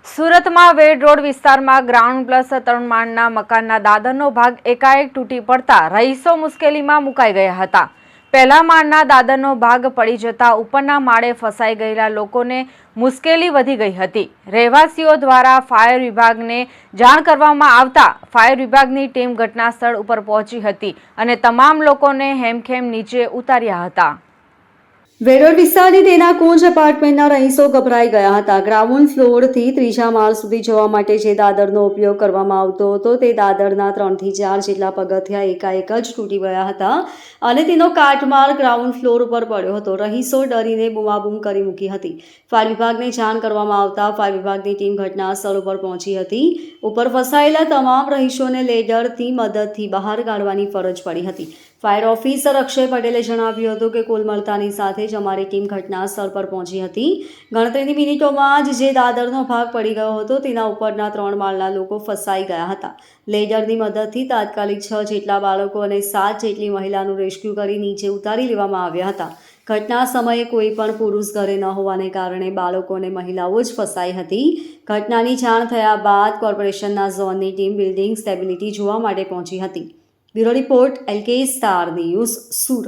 સુરતમાં વેડ રોડ વિસ્તારમાં ground plus 3 માળના મકાનના દાદરનો ભાગ એકાએક તૂટી પડતા રહીશો મુશ્કેલીમાં મુકાઈ ગયા હતા। પહેલા માળના દાદરનો ભાગ પડી જતા ઉપરના માળે ફસાઈ ગયેલા લોકોને મુશ્કેલી વધી ગઈ હતી। રહેવાસીઓ દ્વારા ફાયર વિભાગને જાણ કરવામાં આવતા ફાયર વિભાગની ટીમ ઘટના સ્થળ ઉપર પહોંચી હતી અને તમામ લોકોને હેમખેમ નીચે ઉતાર્યા હતા। વેરોડ વિસ્તારની તેના કુંજ એપાર્ટમેન્ટના રહીશો ગભરાઈ ગયા હતા। ગ્રાઉન્ડ ફ્લોરથી ત્રીજા માળ સુધી જવા માટે જે દાદરનો ઉપયોગ કરવામાં આવતો હતો તે દાદરના 3 થી 4 જેટલા પગથિયા એકાએક જ તૂટી ગયા હતા અને તેનો કાટમાળ ગ્રાઉન્ડ ફ્લોર ઉપર પડ્યો હતો। રહીશો ડરીને બૂમાબૂમ કરી મૂકી હતી। ફાયર વિભાગને જાણ કરવામાં આવતા ફાયર વિભાગની ટીમ ઘટના સ્થળ ઉપર પહોંચી હતી। ઉપર ફસાયેલા તમામ રહીશોને લેડરથી મદદથી બહાર કાઢવાની ફરજ પડી હતી। ફાયર ઓફિસર અક્ષય પટેલે જણાવ્યું હતું કે કુલ મળતાની સાથે જ અમારી ટીમ ઘટના સ્થળ પર પહોંચી હતી। ગણતરીની મિનિટોમાં જ જે દાદરનો ભાગ પડી ગયો હતો તેના ઉપરના 3 માળના લોકો ફસાઈ ગયા હતા। લેડરની મદદથી તાત્કાલિક 6 જેટલા બાળકો અને 7 જેટલી મહિલાનું રેસ્ક્યુ કરી નીચે ઉતારી લેવામાં આવ્યા હતા। ઘટના સમયે કોઈ પણ પુરુષ ઘરે ન હોવાને કારણે બાળકો અને મહિલાઓ જ ફસાઈ હતી। ઘટનાની જાણ થયા બાદ કોર્પોરેશનના ઝોનની ટીમ બિલ્ડિંગ સ્ટેબિલિટી જોવા માટે પહોંચી હતી। Bureau report LK star news Surat.